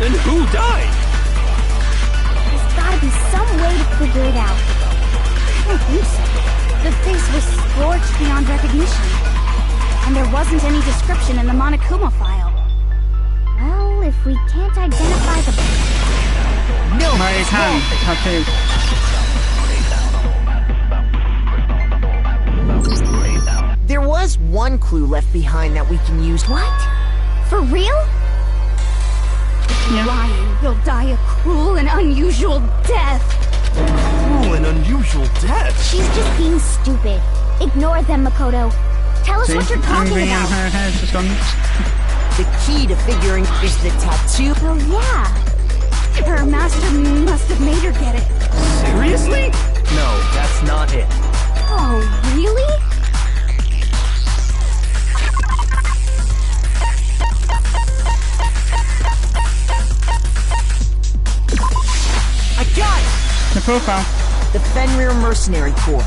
Then who died? There's gotta be some way to figure it out. I don't think so. The face was scorched beyond recognition. And there wasn't any description in the Monokuma file. Well, if we can't identify the... No, my hand, the tattoo. There was one clue left behind that we can use. What? For real? Yeah. Lying, you'll die a cruel and unusual death. Cruel and unusual death? She's just being stupid. Ignore them, Makoto. Tell us what you're talking Angry about. and her hair's just gone. The key to figuring is the tattoo. Oh yeah. Her master must have made her get it. Seriously? No, that's not it. Oh, really? I got it! The profile. The Fenrir Mercenary Corps.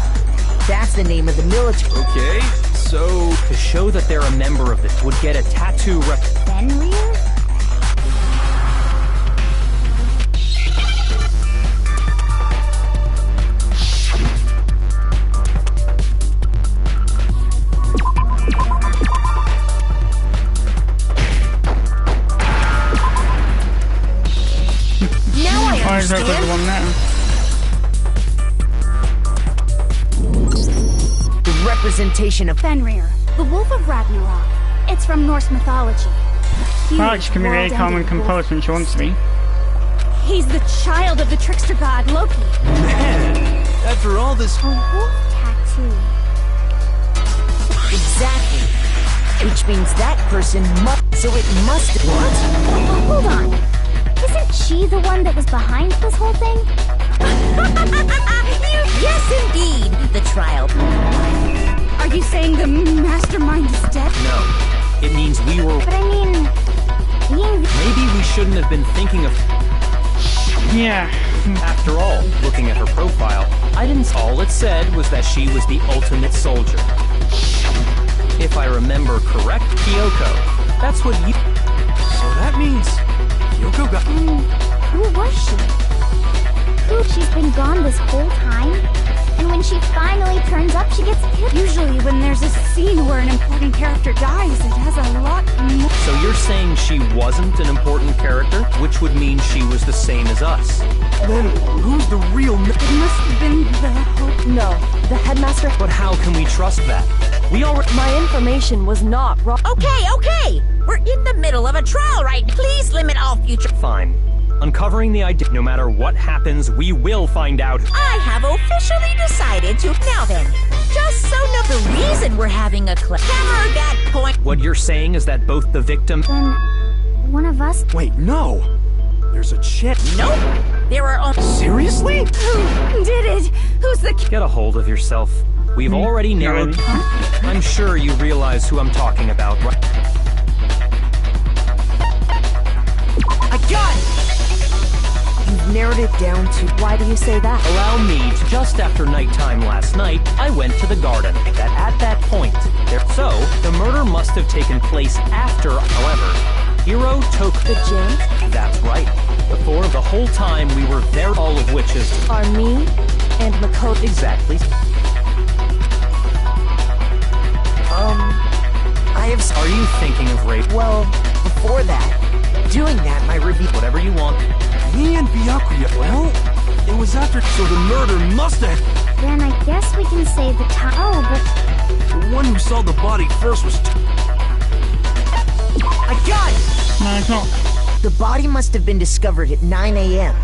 That's the name of the military. Okay, so to show that they're a member of this would get a tattoo Fenrir? Now I Oh, is that the understand. one there? The representation of Fenrir, the Wolf of Ragnarok. It's from Norse mythology. March can be very calm and composed when she wants to be. He's the child of the trickster god Loki. Man, after all this... A wolf tattoo. exactly. Which means that person must. So it must. What? Oh, hold on. Isn't she the one that was behind this whole thing? Yes, indeed, the trial. Are you saying the mastermind is dead? No, it means we were... But I mean, being Maybe we shouldn't have been thinking of... Yeah. After all, looking at her profile, I didn't... All it said was that she was the ultimate soldier. If I remember correct, Kyoko. That's what you... So that means... Kyoko got... who was she? She's been gone this whole time? And when she finally turns up, she gets killed. Usually when there's a scene where an important character dies, it has a lot more... So you're saying she wasn't an important character, which would mean she was the same as us. Then who's the real... It must have been the hope. No, the headmaster. But how can we trust that? We already... My information was not wrong. Okay. We're in the middle of a trial, right? Please limit all future... Fine. Uncovering the idea, no matter what happens, we will find out. I have officially decided to... Now then, just so know the reason we're having a hammer that point... What you're saying is that both the victim... Then, one of us... Wait, no! There's a chip. Nope. There are only... Seriously? Who did it? Who's the... Get a hold of yourself. We've already narrowed... I'm sure you realize who I'm talking about, right? I got it! You've narrowed it down to. Why do you say that? Allow me to... Just after nighttime last night, I went to the garden. At that point, so, the murder must have taken place after, however, Hiro took... The gym? That's right. Before the whole time we were there, all of which is... Are me and Makoto. Exactly. I have. Are you thinking of rape? Well, before that, doing that might reveal. Whatever you want. Me and Byakuya, well, it was after, so the murder must have... Then I guess we can say the time... Oh, but... The one who saw the body first was... I got it! No, it's not. The body must have been discovered at 9 a.m.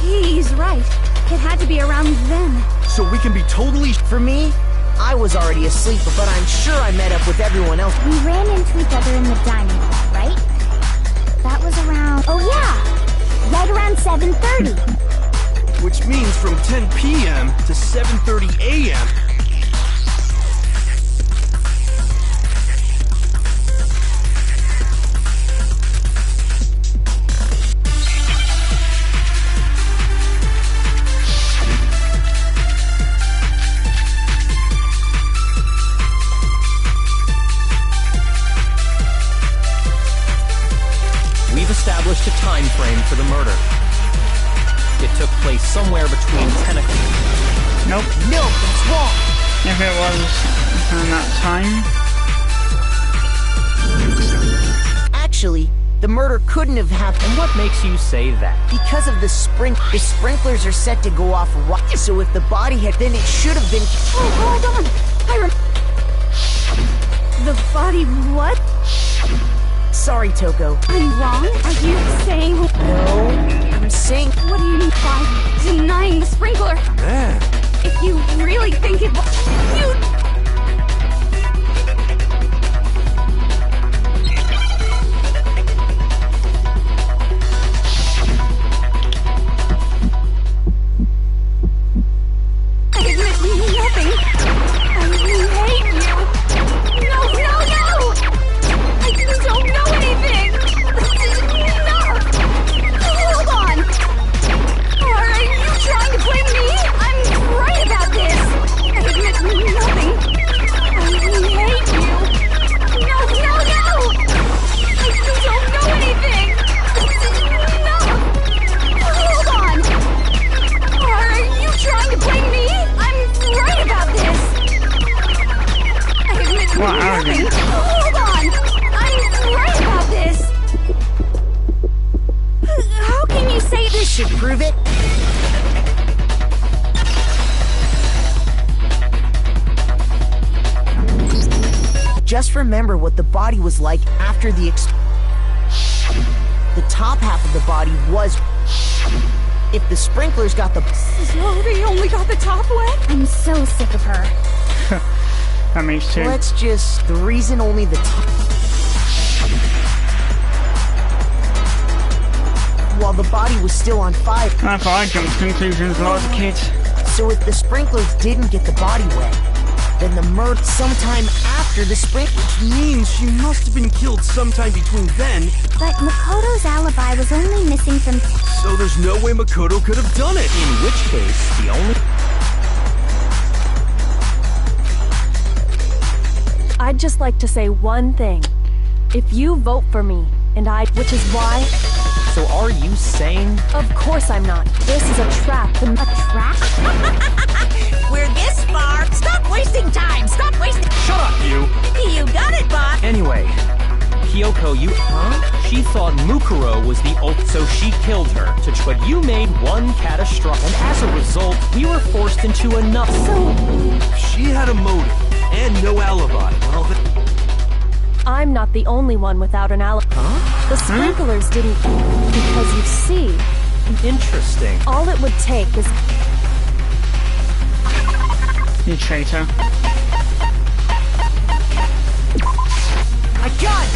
He's right. It had to be around then. So we can be totally... For me, I was already asleep, but I'm sure I met up with everyone else. We ran into each other in the dining hall, right? That was around... Oh, yeah! Right around 7:30. Which means from 10 p.m. to 7:30 a.m. time frame for the murder. It took place somewhere between 10 o'clock. Nope. No, that's wrong. If it was in that time. Actually, the murder couldn't have happened. And what makes you say that? Because of the sprinklers are set to go off right. So if the body had, then it should have been. Oh, hold on. The body what? Sorry, Toko. I'm wrong? Are you saying... No, I'm saying. What do you mean by denying the sprinkler? Man. If you really think it was... You... I admit nothing. I hate you. No, no, no! I don't know anything! Enough! Hold on! Are you trying to blame me? I'm right about this! I admit nothing. I hate you. No, no, no! I don't know anything! Enough! Hold on! Are you trying to blame me? I'm right about this! I admit nothing. Hold on! I'm right about this! How can you say this Should prove it. Just remember what the body was like after the top half of the body was. If the sprinklers got the. So they only got the top wet? I'm so sick of her. That makes sense. Let's just. The reason only the top. While the body was still on fire. That's why I jumped to conclusions when I was a kid. So if the sprinklers didn't get the body wet, then the murder sometime after the sprinklers. Means she must have been killed sometime between then. But Makoto's alibi was only missing from... So there's no way Makoto could have done it. In which case, the only... I'd just like to say one thing. If you vote for me, and which is why... So are you saying... Of course I'm not. This is a trap. A trap? We're this far. Stop wasting time. Stop wasting... Shut up, you! You got it, boss. Anyway, Kyoko, you... Huh? She thought Mukuro was the ult, so she killed her. But you made one catastrophic... And as a result, we were forced into another... If she had a motive and no alibi, well, I'm not the only one without an alibi. Huh? The sprinklers didn't... Because you see, Interesting. all it would take is... You traitor. I got it!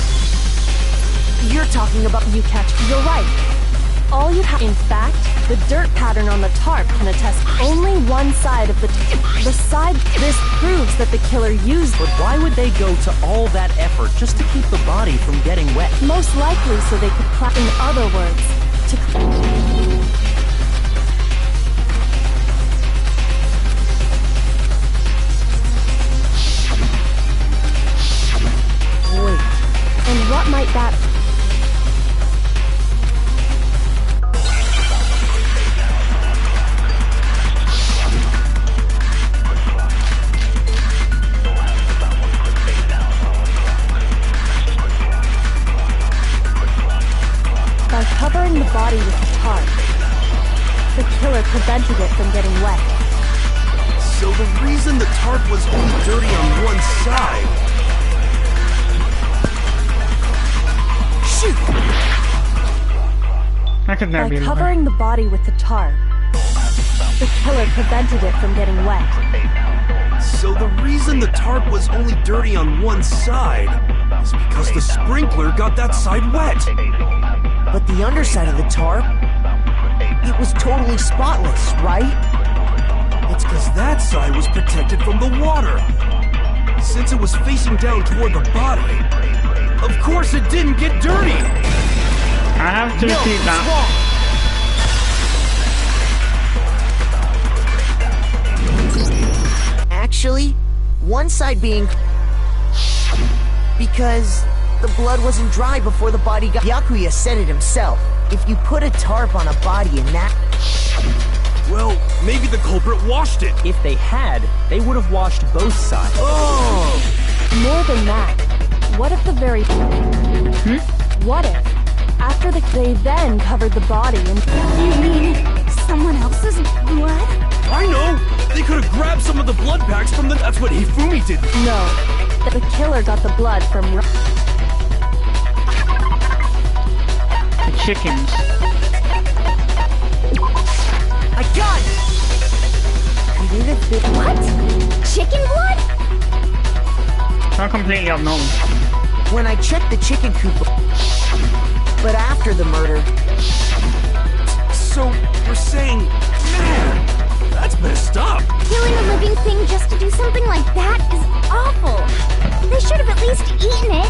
You're talking about. You catch... You're right. All you have... In fact, the dirt pattern on the tarp can attest only one side of the... The side... This proves that the killer used... But why would they go to all that effort just to keep the body from getting wet? Most likely so they could... In other words, to... Wait. And what might that... By covering the body with the tarp, the killer prevented it from getting wet. so the reason the tarp was only dirty on one side. Shoot! How could that By be covering the body with the tarp, the killer prevented it from getting wet. So the reason the tarp was only dirty on one side is because the sprinkler got that side wet. But the underside of the tarp, it was totally spotless, right? It's because that side was protected from the water. Since it was facing down toward the body, of course it didn't get dirty. I have to No, repeat it's that. wrong. Actually, one side being... Because the blood wasn't dry before the body got... Yakuya said it himself. If you put a tarp on a body in that... Well, maybe the culprit washed it. If they had, they would have washed both sides. Oh! More than that, what if the very... What if, after they then covered the body in... You mean someone else's blood? I know! They could have grabbed some of the blood packs from the... That's what Hifumi did. No, the killer got the blood from... The chickens. I got it! Could it have been... What? Chicken blood? Not completely unknown. When I checked the chicken coop... But after the murder... So, you're saying... Man, that's messed up. Killing a living thing just to do something like that is awful. They should have at least eaten it.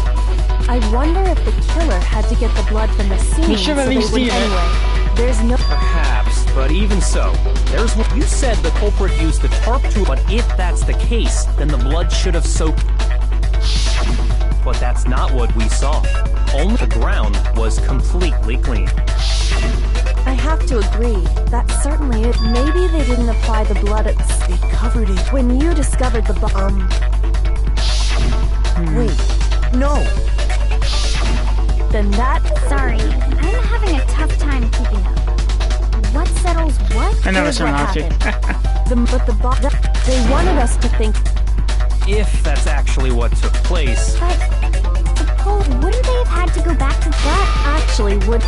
I wonder if the killer had to get the blood from the scene, You should so at they least would eat it. anyway. There's no... Perhaps, but even so, there's what you said the culprit used the tarp to. But if that's the case, then the blood should have soaked. But that's not what we saw. Only the ground was completely clean. I have to agree. That's certainly it. Maybe they didn't apply the blood at... They covered it... When you discovered the Wait, no. Then that... Sorry, I'm having a tough time keeping up. What settles what? I never Here's saw what logic. happened. They wanted us to think... If that's actually what took place. But suppose wouldn't they have had to go back to That actually would...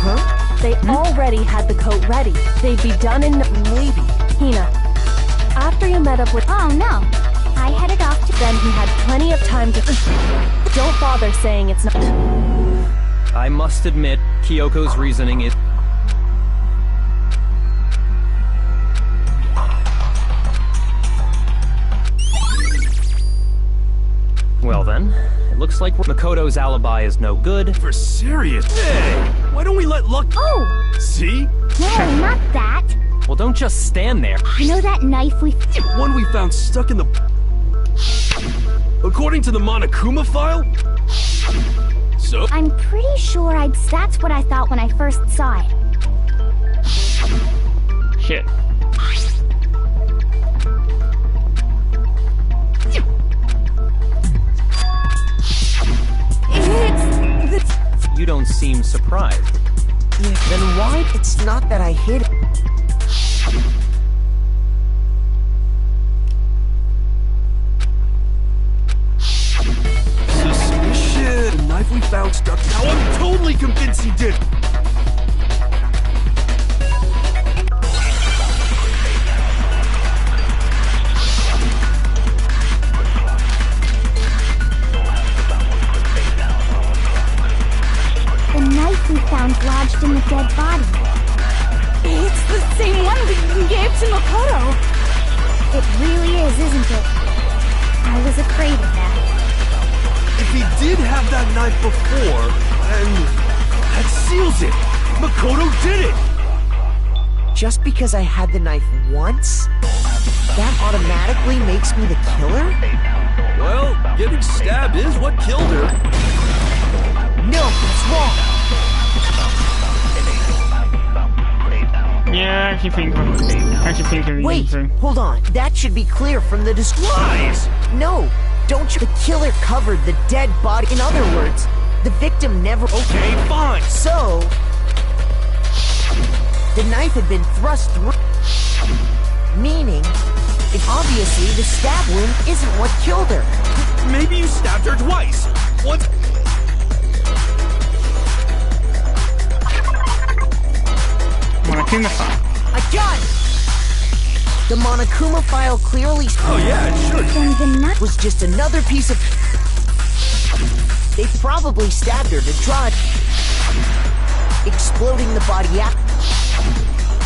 They already had the coat ready. They'd be done in... Maybe. Hina, after you met up with... Oh no, I headed off to... Then he had plenty of time to... Don't bother saying it's not... I must admit, Kyoko's reasoning is... Well then, it looks like Makoto's alibi is no good. For serious. Hey, why don't we let luck... Oh! See? No, not that. Well, don't just stand there. You know that knife we... One we found stuck in the... According to the Monokuma file? So? I'm pretty sure that's what I thought when I first saw it. Shit. You don't seem surprised. Yeah. Then why? It's not that I hid it. Suspicion. The knife we found stuck. Now I'm totally convinced he did. The knife we found lodged in the dead body. It's the same one that you gave to Makoto. It really is, isn't it? I was afraid of that. If he did have that knife before, then that seals it. Makoto did it. Just because I had the knife once, that automatically makes me the killer? Well, getting stabbed is what killed her. No, it's wrong. Yeah, I actually think of it. Wait, Too. hold on. That should be clear from the Lies! No, don't you? The killer covered the dead body. In other words, the victim never... Okay, fine. So, the knife had been thrust through. Meaning, obviously the stab wound isn't what killed her. Maybe you stabbed her twice. Once... Monokuma file. I got it! The Monokuma file clearly... Oh yeah, it should. Then the knife... was just another piece of... They probably stabbed her to draw it, exploding the body out.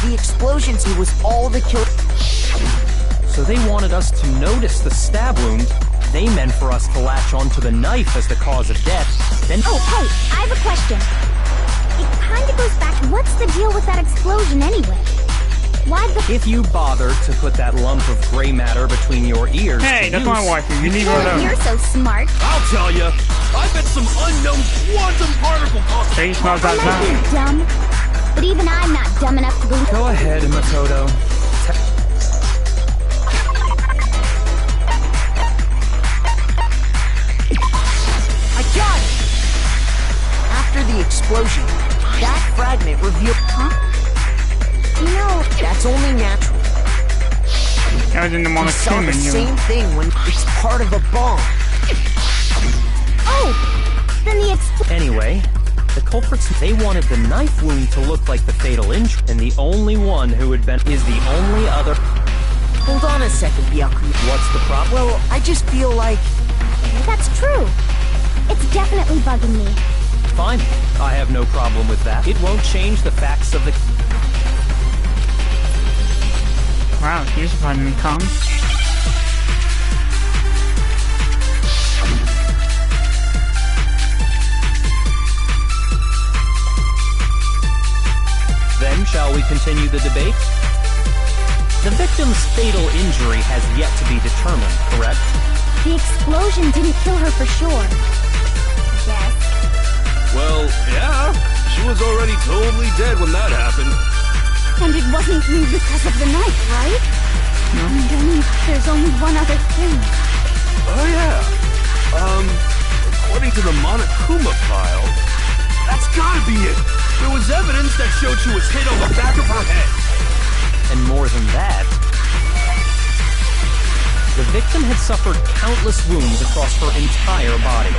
The explosions was all the kill... So they wanted us to notice the stab wound. They meant for us to latch onto the knife as the cause of death. Then... Oh, hey, I have a question. It kinda goes back... What's the deal with that explosion anyway? Why the... If you bothered to put that lump of gray matter between your ears... Hey, that's to my use- wife. You leave her alone. You're so smart. I'll tell you. I bet some unknown quantum particle She concentrations. smells Am that I now. dumb? But even I'm not dumb enough to believe. Go ahead, Makoto. I got it! After the explosion, that fragment revealed... Huh? You know... That's only natural. That was in the We saw Monokuma the menu. same thing when it's part of a bomb. Oh! Then the Anyway, the culprits, they wanted the knife wound to look like the fatal injury, and the only one who had been is the only other. Hold on a second, Byaku. What's the problem? Well, I just feel like... That's true. It's definitely bugging me. Fine. I have no problem with that. It won't change the facts of the... Wow, here's a fun com. Then, shall we continue the debate? The victim's fatal injury has yet to be determined, correct? The explosion didn't kill her for sure. Yes. Well, yeah. She was already totally dead when that happened. And it wasn't because of the knife, right? No. And then there's only one other thing. Oh, yeah. According to the Monokuma file, that's gotta be it. There was evidence that showed she was hit on the back of her head. And more than that, the victim had suffered countless wounds across her entire body.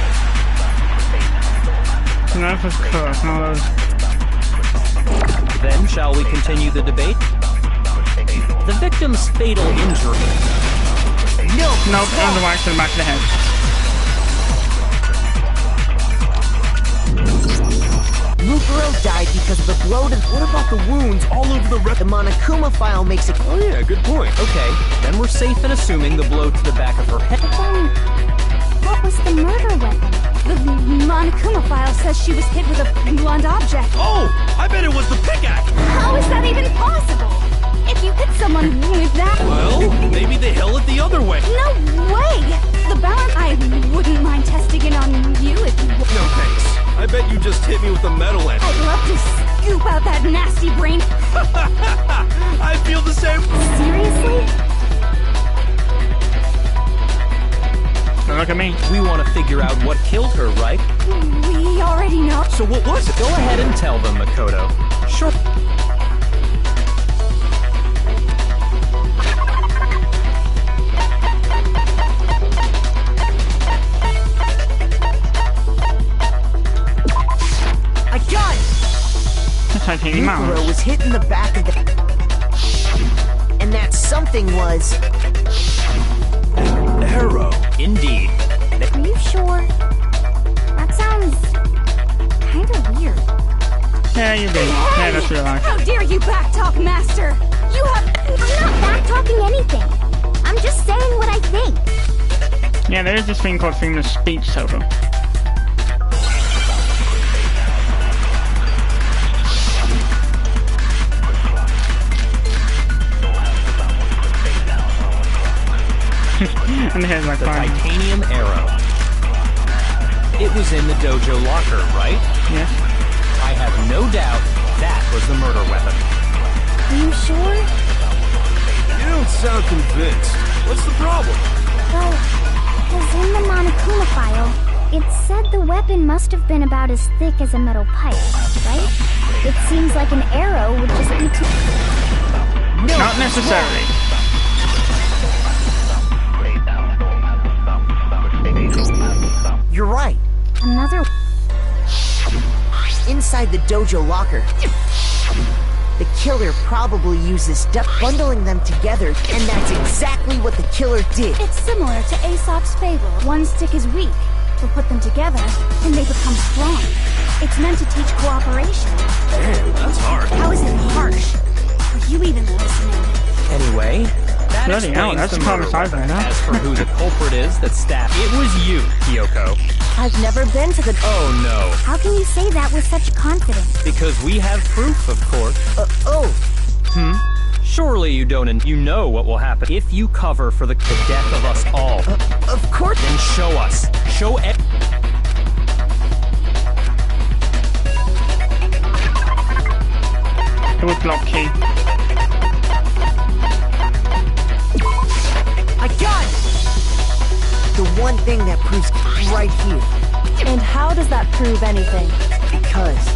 The knife was close, no, that was... Then, shall we continue the debate? The victim's fatal injury... Nope, that was the wax to the back of the head. Mukuro died because of the blow to... What about the wounds all over the The Monokuma file makes it... Oh yeah, good point. Okay, then we're safe in assuming the blow to the back of her head... Then, what was the murder weapon? The Monokuma file says she was hit with a blunt object. Oh, I bet it was the pickaxe. How is that even possible? If you hit someone with that... Well, maybe they held it the other way. No way! The balance... I wouldn't mind testing it on you if you... No thanks. I bet you just hit me with a metal end. I'd love to scoop out that nasty brain. I feel the same. Seriously? Don't look at me. We want to figure out what killed her, right? We already know. So what was it? Go ahead and tell them, Makoto. Sure. I got it! The titanium Mukuro mouse. was hit in the back of the... And that something was... Arrow. Indeed. Are you sure? That sounds... kind of weird. Yeah, you did. Yeah, that's real life. How dare you backtalk, Master? You have... I'm not backtalking anything. I'm just saying what I think. Yeah, there is this thing called freedom of speech, Solo. And the head's like The fire. titanium arrow. It was in the dojo locker, right? Yes. I have no doubt that was the murder weapon. Are you sure? You don't sound convinced. What's the problem? Well, because in the Monokuma file, it said the weapon must have been about as thick as a metal pipe, right? It seems like an arrow would just be too... No, Not necessarily. You're right. Another... Inside the dojo locker, the killer probably uses bundling them together, and that's exactly what the killer did. It's similar to Aesop's fable. One stick is weak, but put them together, and they become strong. It's meant to teach cooperation. Damn, that's hard. How is it harsh? Are you even listening? Anyway, that Bloody hell, explains that's the a common murder side weapon. right now. As for who the culprit is that stabbed, it was you, Kyoko. I've never been to the... Oh no, How can you say that with such confidence? because we have proof, of course. Surely you don't, and you know what will happen if you cover for the death of us all. Of course. Then show us. Show it. lock key. I got it! The one thing that proves right here. And how does that prove anything? Because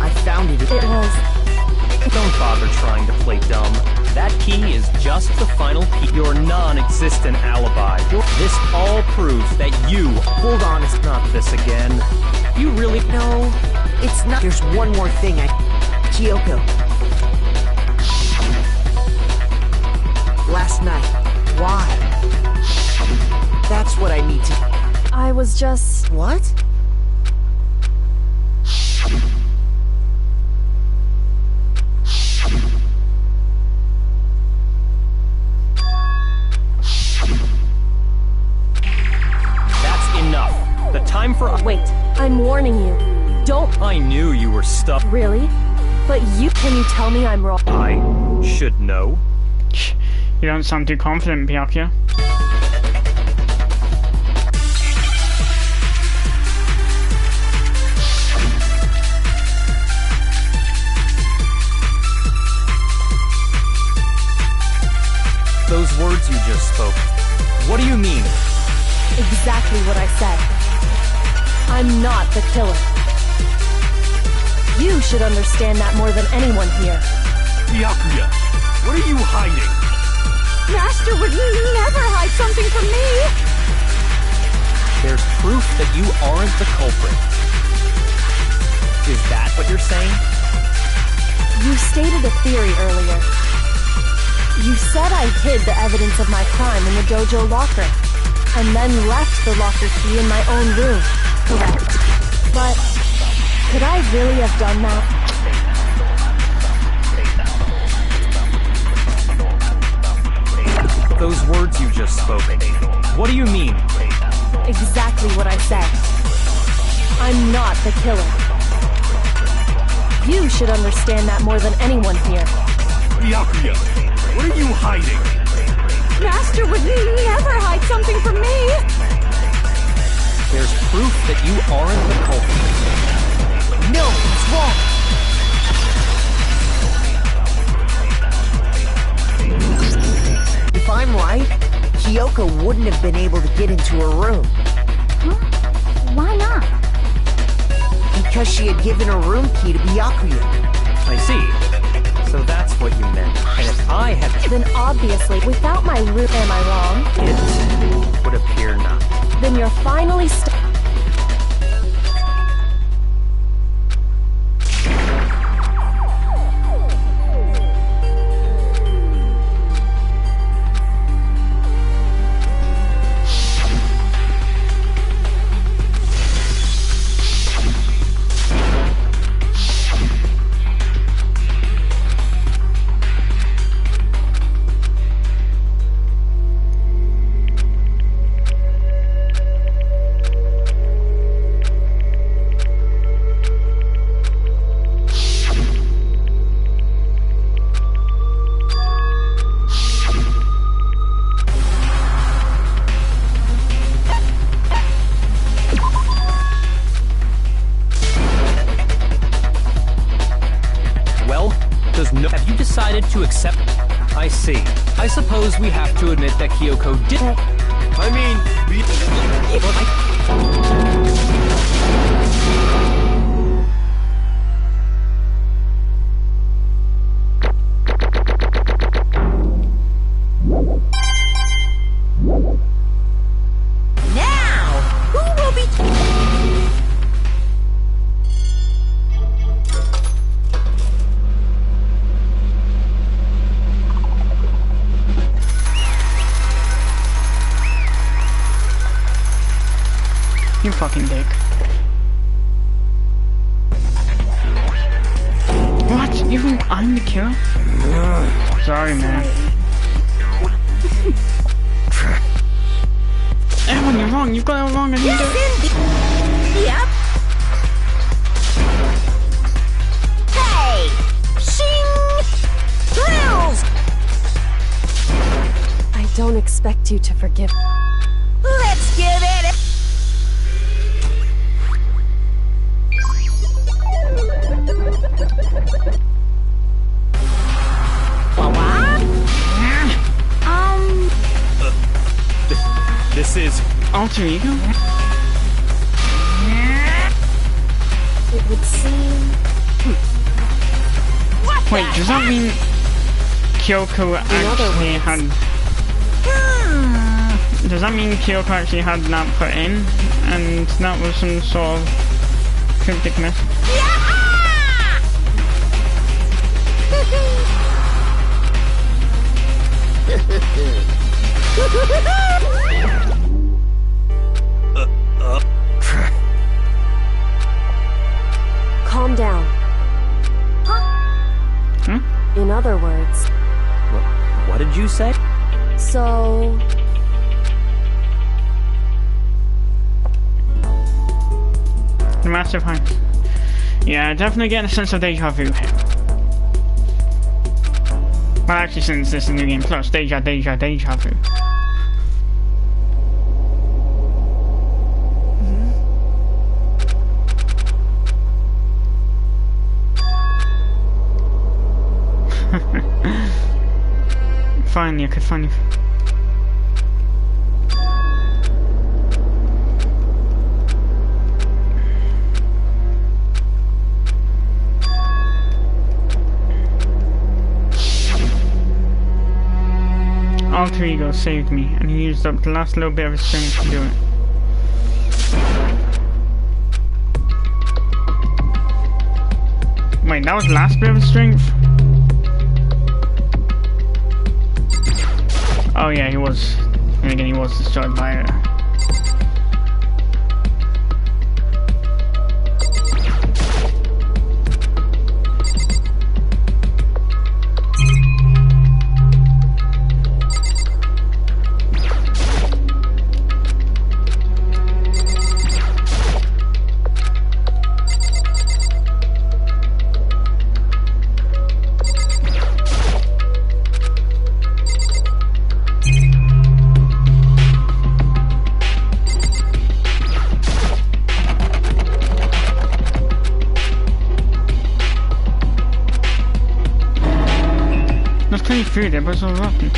I found it. It was... Don't bother trying to play dumb. That key is just the final key. Your non-existent alibi. This all proves that you... Hold on, it's Not this again. You really... no. It's not. There's one more thing Kyoko. Last night. Why? That's what I need to... I was just... What? That's enough. The time for... Wait, I'm warning you. Don't... I knew you were stuck. Really? But you... Can you tell me I'm wrong? I should know. You don't sound too confident, Byakuya. Those words you just spoke. What do you mean? Exactly what I said. I'm not the killer. You should understand that more than anyone here. Byakuya, what are you hiding? Master would never hide something from me! There's proof that you aren't the culprit. Is that what you're saying? You stated a theory earlier. You said I hid the evidence of my crime in the dojo locker, and then left the locker key in my own room. Correct. But could I really have done that? Those words you just spoke. What do you mean? Exactly what I said. I'm not the killer. You should understand that more than anyone here. Byakuya, what are you hiding? Master would never hide something from me! There's proof that you aren't the culprit. No, it's wrong! If I'm right, Kyoko wouldn't have been able to get into her room. Huh? Why not? Because she had given her room key to Byakuya. I see. So that's what you meant. And if I had... Then obviously, without my room, am I wrong? It would appear not. Then you're finally Have you decided to accept... I see. I suppose we have to admit that Kyoko did... I mean, Now, who will be... You fucking dick. What? Even I'm the killer? Sorry, man. Everyone, you're wrong. You've got it wrong. And you do it. Yep. Hey! Shing! Thrills! I don't expect you to forgive. Let's give it a... This is... Alter ego? It would seem... Wait, does that mean Kyoko actually had... Does that mean Kyoko actually had that put in? And that was some sort of cryptic message? Calm down. Hmm? In other words, What did you say? so... The massive height. Yeah, definitely getting a sense of deja vu here. Well, actually, since this is New Game Plus, deja vu. Finally, I could finally... Alter ego saved me, and he used up the last little bit of his strength to do it. Wait, that was the last bit of his strength? Oh yeah, he was. And again, he was destroyed by it. There's plenty of food there, but it's all rotten.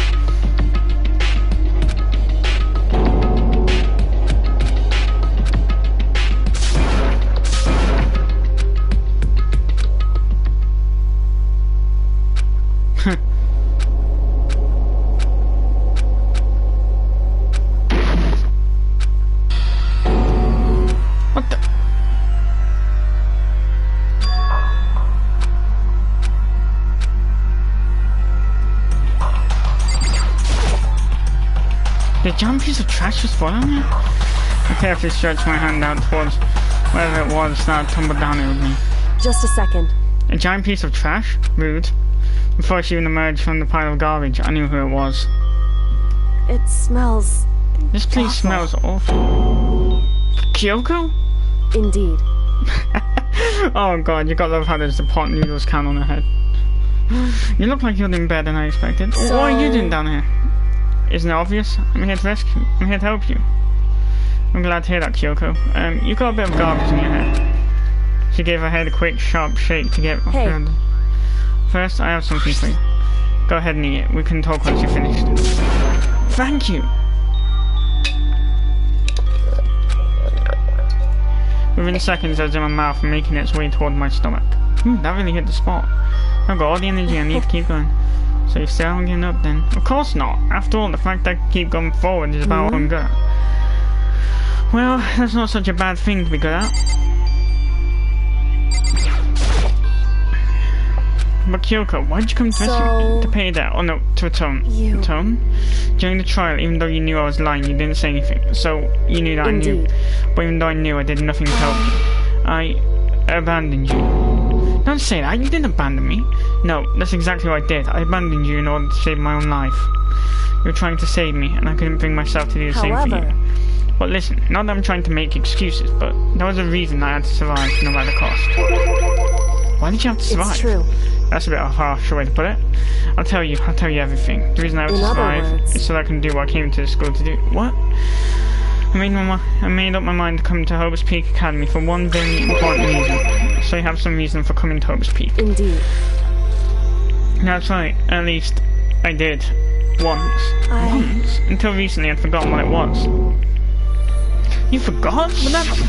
What the? The giant piece of trash just fall on me? I carefully stretched my hand out towards wherever it was that tumbled down over me. Just a second. A giant piece of trash? Rude. Before she even emerged from the pile of garbage, I knew who it was. It smells... This place awful. smells awful. Kyoko? Indeed. Oh god, you gotta love how there's the pot noodles can on her head. You look like you're doing better than I expected. So- What are you doing down here? Isn't it obvious? I'm here to rescue. I'm here to help you. I'm glad to hear that, Kyoko. You got a bit of garbage in your hair. She gave her head a quick, sharp shake to get Hey. around. First, I have something for you. Go ahead and eat it. We can talk once you're finished. Thank you! Within seconds, it was in my mouth, making its way toward my stomach. That really hit the spot. I've got all the energy I need to keep going. So you still haven't given up then? Of course not. After all, the fact that I can keep going forward is about what I'm good at. Well, that's not such a bad thing to be good at. But Kyoko, why'd you come to rescue? To pay that? Oh no, to atone. You. Atone? During the trial, even though you knew I was lying, you didn't say anything. So, you knew that I knew. Indeed. But even though I knew, I did nothing to help you. I abandoned you. Don't say that, you didn't abandon me. No, that's exactly what I did. I abandoned you in order to save my own life. You were trying to save me, and I couldn't bring myself to do the same for you. But listen, not that I'm trying to make excuses, but there was a reason I had to survive, no matter the cost. Why did you have to survive? It's true. That's a bit of a harsh way to put it. I'll tell you everything. The reason I have to survive is so that I can do what I came to the school to do. What? I made up my mind to come to Hope's Peak Academy for one very important reason. So you have some reason for coming to Hope's Peak. Indeed. That's right, at least I did. once. Once? Until recently I'd forgotten what it was. You forgot? But that's...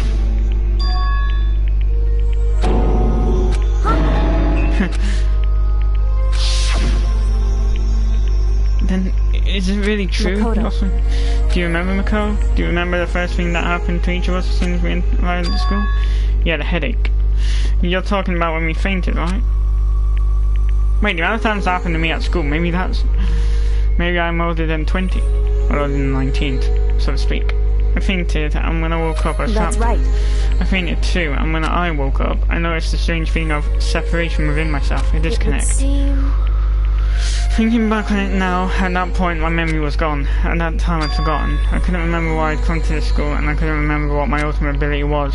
Then, is it really true? Do you remember, Makoto? Do you remember the first thing that happened to each of us as soon as we arrived at school? Yeah, the headache. You're talking about when we fainted, right? Wait, the other times that happened to me at school, maybe I'm older than 20. Or older than 19, so to speak. I fainted, and when I woke up, I was trapped. That's right. I fainted too, and when I woke up, I noticed a strange feeling of separation within myself, a disconnect. Thinking back on it now, at that point my memory was gone. At that time I'd forgotten. I couldn't remember why I'd come to this school, and I couldn't remember what my ultimate ability was.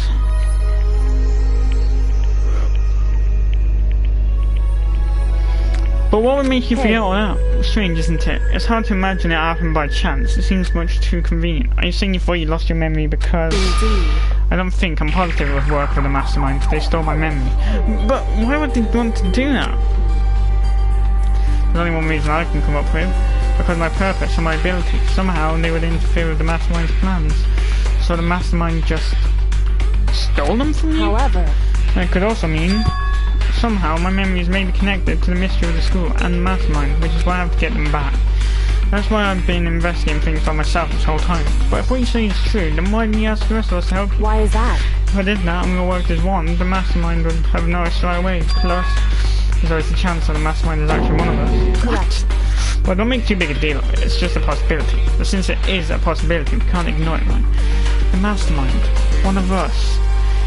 But what would make you forget all that? Strange, isn't it? It's hard to imagine it happened by chance. It seems much too convenient. Are you saying you thought you lost your memory because... Indeed. I don't think. I'm positive it was work with the mastermind. They stole my memory. But why would they want to do that? There's only one reason I can come up with. Because of my purpose and my ability. Somehow they would interfere with the mastermind's plans. So the mastermind just... stole them from you? However... That could also mean... somehow my memories may be connected to the mystery of the school and the mastermind, which is why I have to get them back. That's why I've been investigating things by myself this whole time. But if what you say is true, then why didn't you ask the rest of us to help you? Why is that? If I did that and we all worked as one, the mastermind would have noticed right away. Plus, there's always the chance that the mastermind is actually one of us. Correct. Well, don't make too big a deal of it. It's just a possibility. But since it is a possibility, we can't ignore it, right? The mastermind, one of us.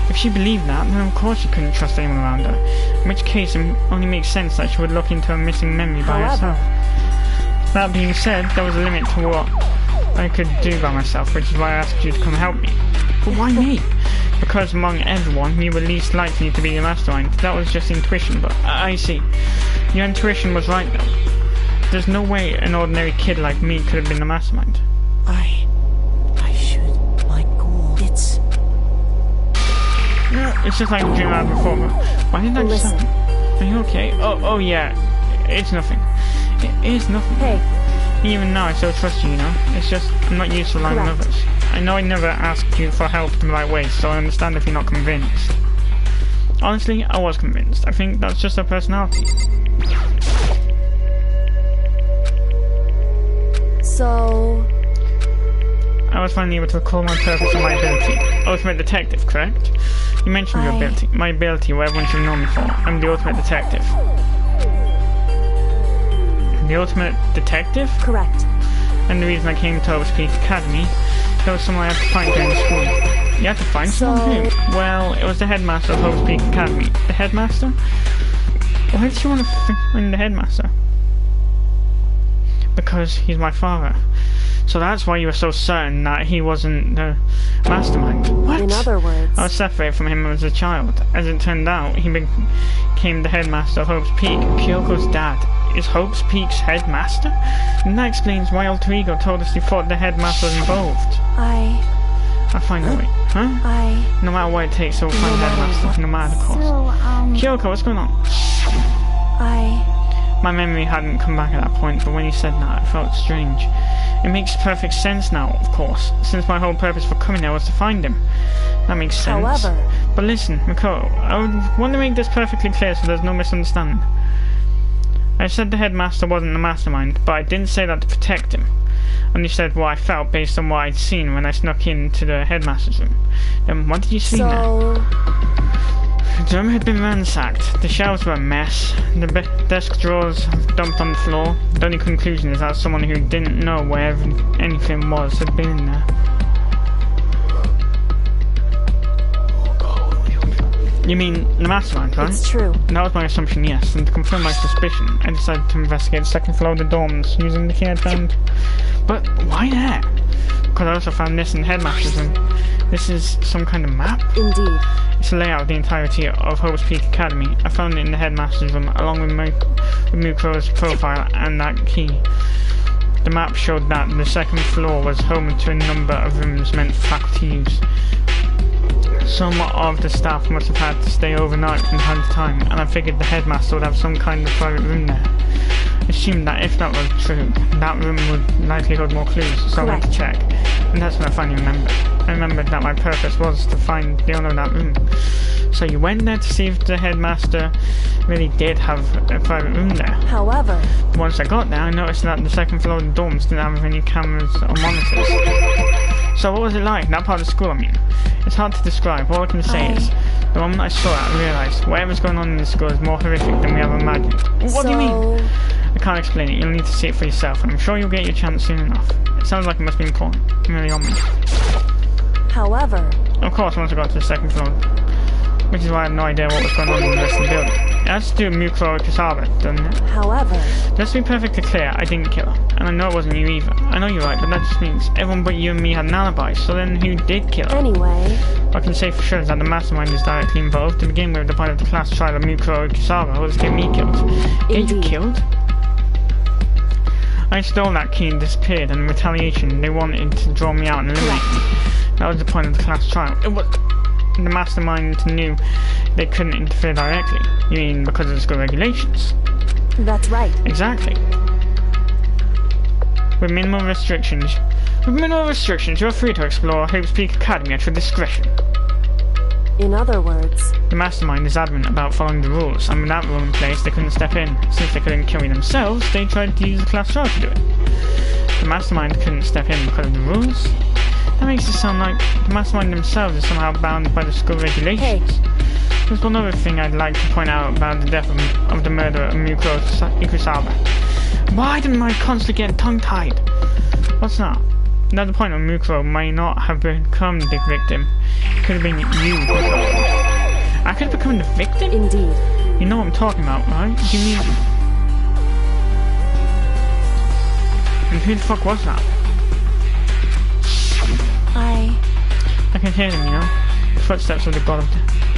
If she believed that, then of course she couldn't trust anyone around her. In which case, it only makes sense that she would look into a missing memory by herself. That being said, there was a limit to what I could do by myself, which is why I asked you to come help me. But why me? Because among everyone, you were least likely to be the mastermind. That was just intuition, but I see. Your intuition was right though. There's no way an ordinary kid like me could have been the mastermind. I should let go. It's just like a dream I had before. Why didn't I just... Listen. Are you okay? Oh yeah. It's nothing. It is nothing. Hey. Even now I still trust you, you know? It's just, I'm not used to relying on Correct. others. I know I never asked you for help in the right way, so I understand if you're not convinced. Honestly, I was convinced. I think that's just her personality. So... I was finally able to recall my purpose and my ability. Ultimate detective, correct? You mentioned your ability. My ability, what everyone should know me for. I'm the ultimate detective. The ultimate detective? Correct. And the reason I came to Hope's Peak Academy, there was someone I had to find during school. You had to find someone who? Well, it was the headmaster of Hope's Peak Academy. The headmaster? Why did you want to find the headmaster? Because he's my father. So that's why you were so certain that he wasn't the mastermind. What? In other words... I was separated from him as a child. As it turned out, he became the headmaster of Hope's Peak. Kyoko's dad is Hope's Peak's headmaster? And that explains why Alter Ego told us he thought the headmaster was involved. I'll find a way. Huh? No matter what it takes, we'll find the headmaster, no matter the cost. Kyoko, what's going on? My memory hadn't come back at that point, but when you said that, I felt strange. It makes perfect sense now, of course, since my whole purpose for coming there was to find him. That makes sense. However... But listen, Makoto, I would want to make this perfectly clear so there's no misunderstanding. I said the headmaster wasn't the mastermind, but I didn't say that to protect him. I only said what I felt based on what I'd seen when I snuck into the headmaster's room. Then what did you see there? The room had been ransacked. The shelves were a mess. The desk drawers dumped on the floor. The only conclusion is that someone who didn't know where anything was had been in there. You mean the mastermind, right? It's true. That was my assumption, yes. And to confirm my suspicion, I decided to investigate the second floor of the dorms using the key I'd found. But why there? Because I also found this in the headmaster's room. This is some kind of map? Indeed. It's a layout of the entirety of Hope's Peak Academy. I found it in the headmaster's room, along with Mukuro's profile and that key. The map showed that the second floor was home to a number of rooms meant for faculty use. Some of the staff must have had to stay overnight from time to time, and I figured the headmaster would have some kind of private room there. assumed that if that was true, that room would likely hold more clues, so I went to check. And that's when I finally remembered. I remembered that my purpose was to find the owner of that room. So you went there to see if the headmaster really did have a private room there. However, Once I got there, I noticed that the second floor of the dorms didn't have any cameras or monitors. So what was it like, that part of the school, I mean? It's hard to describe. All I can say is, the moment I saw it, I realised whatever's going on in this school is more horrific than we ever imagined. What do you mean? I can't explain it. You'll need to see it for yourself, and I'm sure you'll get your chance soon enough. It sounds like it must be important. Really on me. However, Of course, once I got to the second floor, which is why I have no idea what was going on in the rest of the building. It has to do with Mukuro Kusaba, doesn't it? however, Just to be perfectly clear, I didn't kill her. And I know it wasn't you either. I know you're right, but that just means everyone but you and me had an alibi, so then who did kill her? anyway, What I can say for sure is that the mastermind is directly involved. To begin with, the point of the class trial of Mukuro Kusaba was to get me killed. Get you Indeed. killed? I stole that key and disappeared, and in retaliation, they wanted to draw me out and eliminate me. That was the point of the class trial. It was... The mastermind knew they couldn't interfere directly. You mean because of the school regulations? that's right. Exactly. With minimal restrictions, you're free to explore Hope's Peak Academy at your discretion. In other words, The mastermind is adamant about following the rules, and with that rule in place, they couldn't step in. Since they couldn't kill me themselves, they tried to use the class trial to do it. The mastermind couldn't step in because of the rules? That makes it sound like the mastermind themselves is somehow bound by the school regulations. There's one other thing I'd like to point out about the death of the murderer of Mukuro Kusaba. Why didn't I constantly get tongue-tied? What's that? Another point of Mukuro may not have become the victim. It could have been you. I could have become the victim? indeed. You know what I'm talking about, right? Do you mean... And who the fuck was that? I can hear them, you know? The footsteps of the god of death.